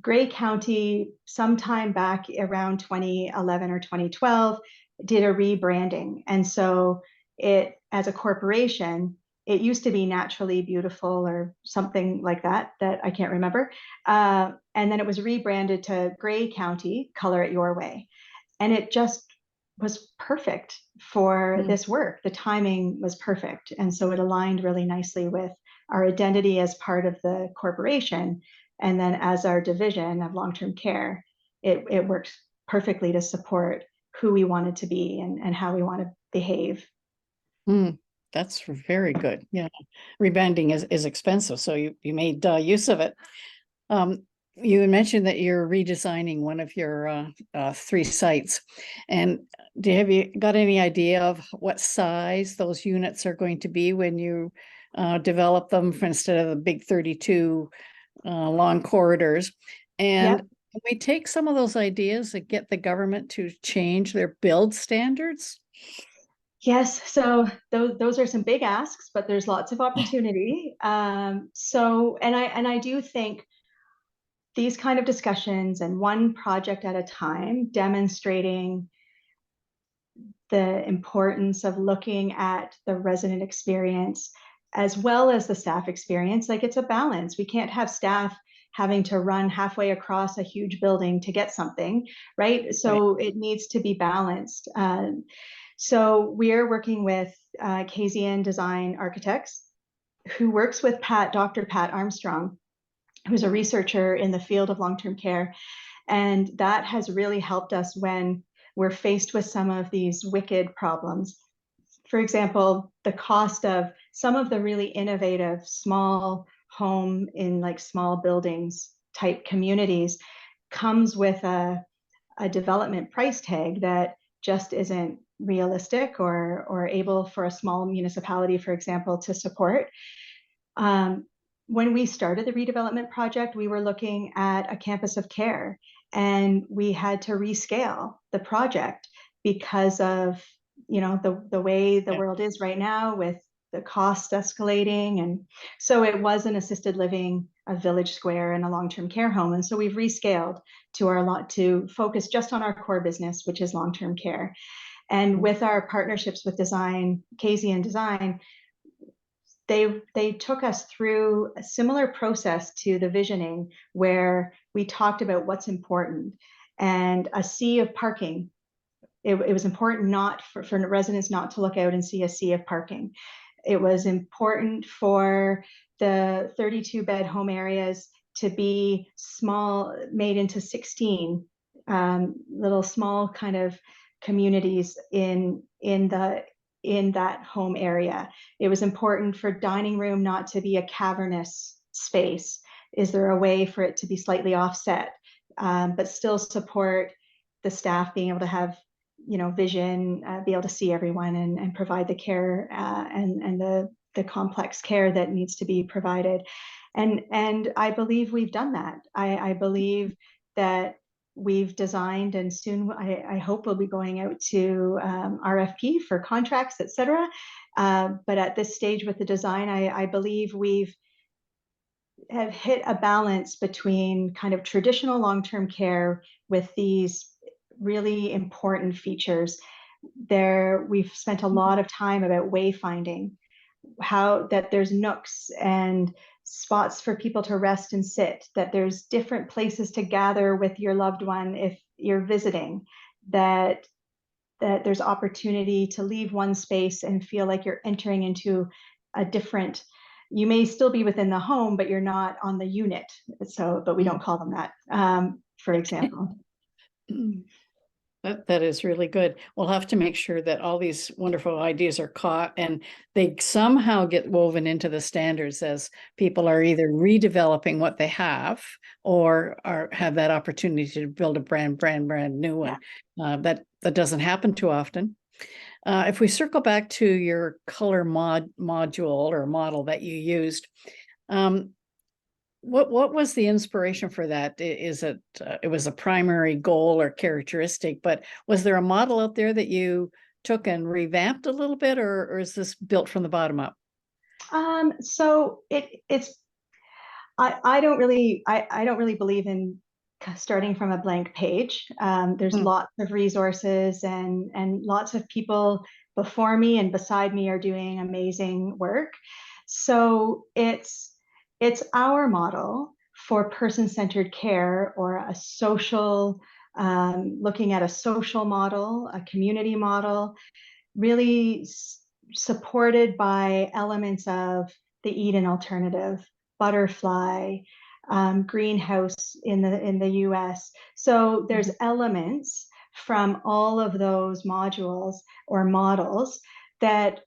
Grey County, sometime back around 2011 or 2012, did a rebranding. And so it, as a corporation, it used to be Naturally Beautiful or something like that I can't remember. And then it was rebranded to Grey County, Color It Your Way. And it just was perfect for this work. The timing was perfect. And so it aligned really nicely with our identity as part of the corporation. And then as our division of long-term care, it works perfectly to support who we wanted to be and how we want to behave. That's very good. Yeah, rebranding is expensive, so you made use of it. You mentioned that you're redesigning one of your 3 sites, and have you got any idea of what size those units are going to be when you develop them instead of the big 32 long corridors? And can we take some of those ideas and get the government to change their build standards? Yes, so those are some big asks, but there's lots of opportunity. So I do think these kind of discussions and one project at a time, demonstrating the importance of looking at the resident experience as well as the staff experience. Like, it's a balance. We can't have staff having to run halfway across a huge building to get something, right? So it needs to be balanced. So we're working with KZN Design Architects, who works with Dr. Pat Armstrong, who's a researcher in the field of long-term care. And that has really helped us when we're faced with some of these wicked problems. For example, the cost of some of the really innovative small home in like small buildings type communities comes with a development price tag that just isn't realistic or able for a small municipality, for example, to support. When we started the redevelopment project, we were looking at a campus of care, and we had to rescale the project because of, you know, the way the world is right now with the cost escalating. And so it was an assisted living, a village square, and a long-term care home. And so we've rescaled to focus just on our core business, which is long-term care. And with our partnerships with design, KZN Design, they took us through a similar process to the visioning, where we talked about what's important, and a sea of parking. It was important not for residents not to look out and see a sea of parking. It was important for the 32-bed home areas to be small, made into 16 little small kind of communities in that home area. It was important for dining room not to be a cavernous space. Is there a way for it to be slightly offset, but still support the staff being able to have, you know, vision, be able to see everyone and provide the care and the complex care that needs to be provided. And I believe we've done that. I believe that we've designed, and soon I hope we'll be going out to RFP for contracts, etc. But at this stage with the design, I believe have hit a balance between kind of traditional long-term care with these really important features. We've spent a lot of time about wayfinding, how that there's nooks and spots for people to rest and sit, that there's different places to gather with your loved one if you're visiting, that there's opportunity to leave one space and feel like you're entering into a different, you may still be within the home, but you're not on the unit. So, but we don't call them that, for example. That is really good. We'll have to make sure that all these wonderful ideas are caught and they somehow get woven into the standards as people are either redeveloping what they have or have that opportunity to build a brand new one. Yeah. That doesn't happen too often. If we circle back to your color module or model that you used, what was the inspiration for that? Is it it was a primary goal or characteristic, but was there a model out there that you took and revamped a little bit, or is this built from the bottom up? So it's I don't really believe in starting from a blank page. There's lots of resources and lots of people before me and beside me are doing amazing work. So it's our model for person-centered care, or a social, looking at a social model, a community model, really supported by elements of the Eden alternative, butterfly, greenhouse in the US. So there's elements from all of those modules or models that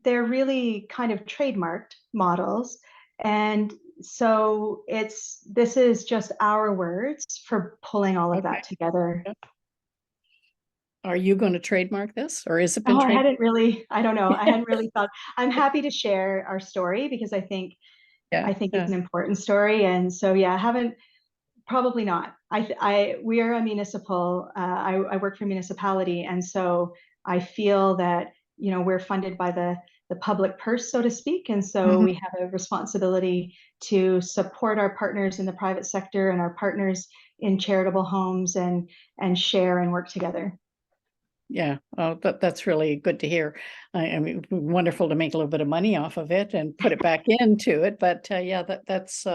they're really kind of trademarked models. And so this is just our words for pulling all of that together. Are you going to trademark this, or is it been I hadn't really, I don't know. I hadn't really thought. I'm happy to share our story because I think it's an important story. And so, yeah, I haven't, probably not. We are a municipal, I work for a municipality. And so I feel that, you know, we're funded by the public purse, so to speak. And so we have a responsibility to support our partners in the private sector and our partners in charitable homes and share and work together. Yeah, that's really good to hear. I mean, wonderful to make a little bit of money off of it and put it back into it. But yeah, that's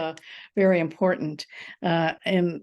very important. And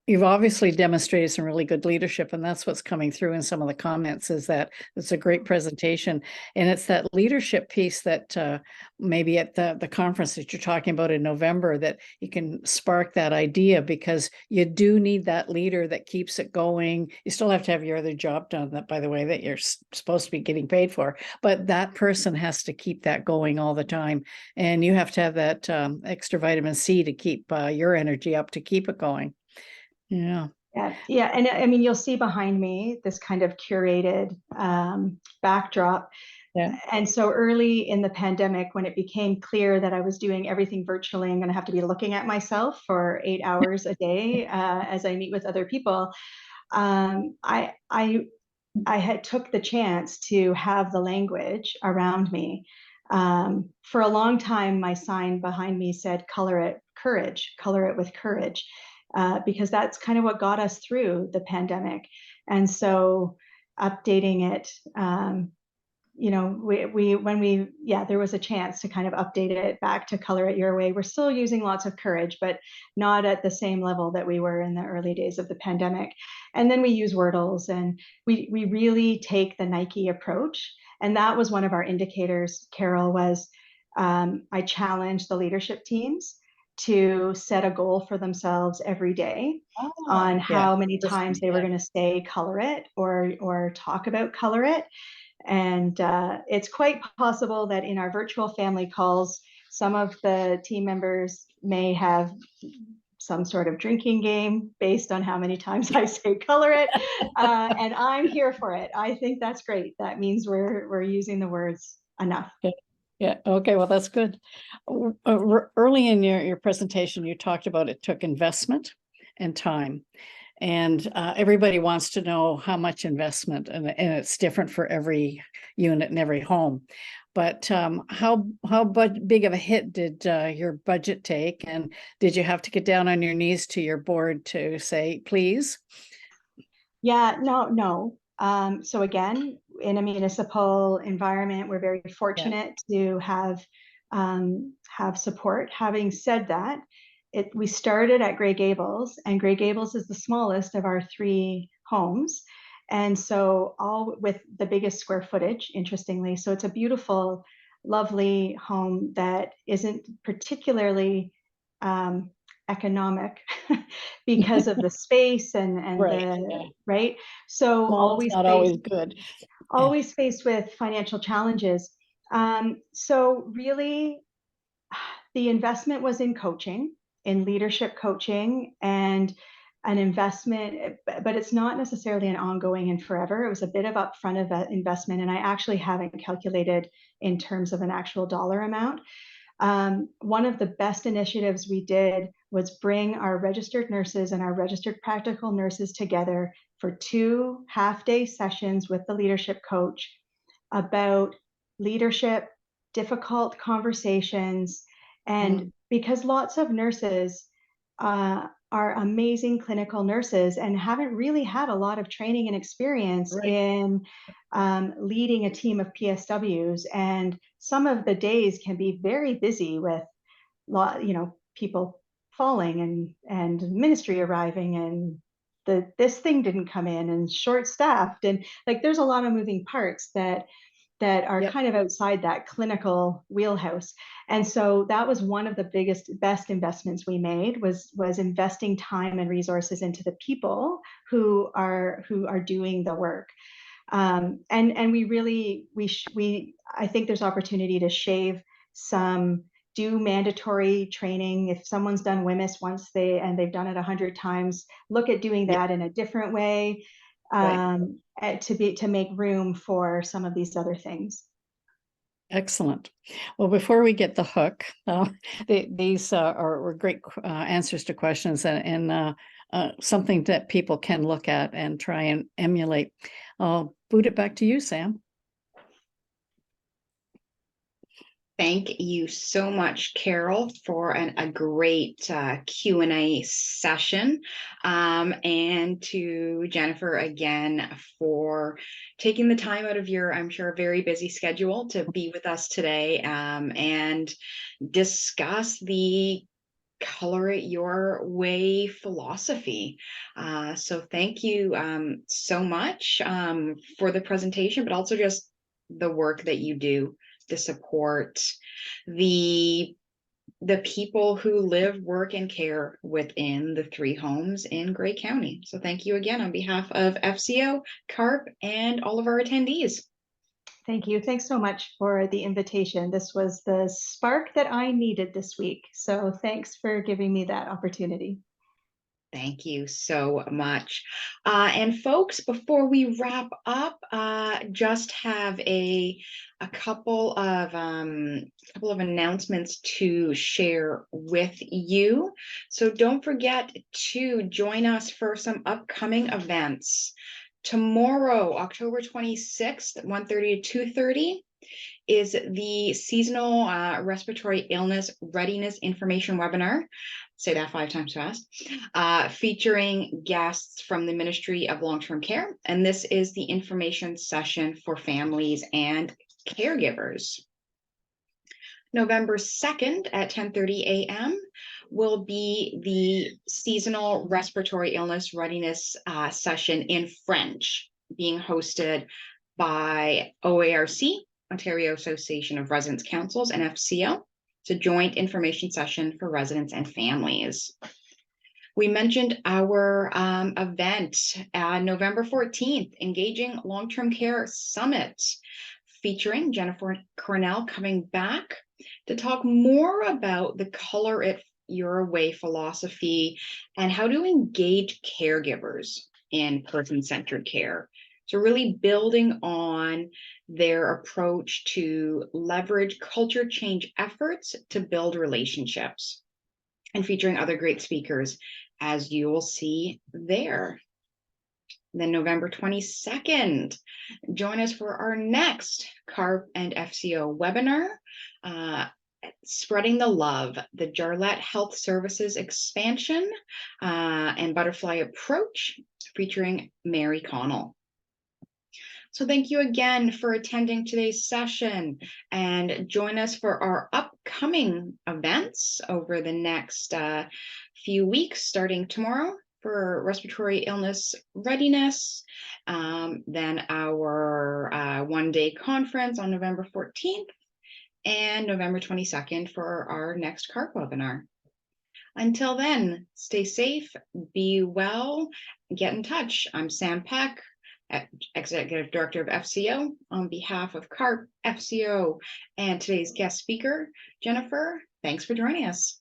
you've obviously demonstrated some really good leadership, and that's what's coming through in some of the comments. Is that it's a great presentation, and it's that leadership piece that maybe at the conference that you're talking about in November, that you can spark that idea, because you do need that leader that keeps it going. You still have to have your other job done, that, by the way, that you're supposed to be getting paid for, but that person has to keep that going all the time, and you have to have that extra vitamin C to keep your energy up to keep it going. Yeah. Yeah. And I mean, you'll see behind me this kind of curated backdrop. Yeah. And so early in the pandemic, when it became clear that I was doing everything virtually, I'm going to have to be looking at myself for 8 hours a day as I meet with other people. I had took the chance to have the language around me. For a long time, my sign behind me said, "Color it courage, color it with courage." Because that's kind of what got us through the pandemic. And so updating it, there was a chance to kind of update it back to Color It Your Way. We're still using lots of courage, but not at the same level that we were in the early days of the pandemic. And then we use Wordles, and we really take the Nike approach. And that was one of our indicators, Carol, was I challenged the leadership teams to set a goal for themselves every day on how many times they were going to say color it or talk about color it. And it's quite possible that in our virtual family calls, some of the team members may have some sort of drinking game based on how many times I say color it. And I'm here for it. I think that's great. That means we're using the words enough. Yeah. Okay. Well, that's good. Early in your presentation, you talked about it took investment and time, and everybody wants to know how much investment, and it's different for every unit and every home. But how big of a hit did your budget take, and did you have to get down on your knees to your board to say, please? Yeah, no. So again, in a municipal environment, we're very fortunate to have support. Having said that, we started at Grey Gables, and Grey Gables is the smallest of our 3 homes. And so all with the biggest square footage, interestingly. So it's a beautiful, lovely home that isn't particularly economic because of the space and right. So always good. Always faced with financial challenges. So really, the investment was in coaching, in leadership coaching, and an investment, but it's not necessarily an ongoing and forever. It was a bit of upfront of that investment, and I actually haven't calculated in terms of an actual dollar amount. One of the best initiatives we did was bring our registered nurses and our registered practical nurses together for 2 half-day sessions with the leadership coach about leadership, difficult conversations. And because lots of nurses are amazing clinical nurses and haven't really had a lot of training and experience in leading a team of PSWs, and some of the days can be very busy with people falling and ministry arriving, and this thing didn't come in, and short-staffed, and like there's a lot of moving parts that are kind of outside that clinical wheelhouse. And so that was one of the best investments we made, was investing time and resources into the people who are doing the work. And I think there's opportunity to shave some, do mandatory training. If someone's done WMIS once they've done it 100 times, look at doing that in a different way. To make room for some of these other things. Excellent. Well, before we get the hook, these are great answers to questions, and something that people can look at and try and emulate. I'll boot it back to you, Sam. Thank you so much, Carol, for a great Q&A session. And to Jennifer, again, for taking the time out of your, I'm sure, very busy schedule to be with us today and discuss the Color It Your Way philosophy. So thank you so much for the presentation, but also just the work that you do to support the people who live, work, and care within the 3 homes in Grey County. So thank you again on behalf of FCO, CARP, and all of our attendees. Thank you. Thanks so much for the invitation. This was the spark that I needed this week. So thanks for giving me that opportunity. Thank you so much. And folks, before we wrap up, just have a couple of announcements to share with you. So don't forget to join us for some upcoming events. Tomorrow, October 26th, 1:30 to 2:30, is the seasonal respiratory illness readiness information webinar. Say that 5 times fast, featuring guests from the Ministry of Long-Term Care. And this is the information session for families and caregivers. November 2nd at 10:30 a.m. will be the seasonal respiratory illness readiness session in French, being hosted by OARC, Ontario Association of Residents Councils, and FCO. It's a joint information session for residents and families. We mentioned our event, November 14th, Engaging Long-Term Care Summit, featuring Jennifer Cornell coming back to talk more about the Color It Your Way philosophy and how to engage caregivers in person-centered care. So really building on their approach to leverage culture change efforts to build relationships, and featuring other great speakers, as you will see there. Then November 22nd, join us for our next CARP and FCO webinar, Spreading the Love, the Jarlette Health Services Expansion and Butterfly Approach, featuring Mary Connell. So thank you again for attending today's session, and join us for our upcoming events over the next few weeks, starting tomorrow for respiratory illness readiness, then our one-day conference on November 14th, and November 22nd for our next CARP webinar. Until then, stay safe, be well, get in touch. I'm Sam Peck, Executive Director of FCO, on behalf of CARP, FCO, and today's guest speaker, Jennifer. Thanks for joining us.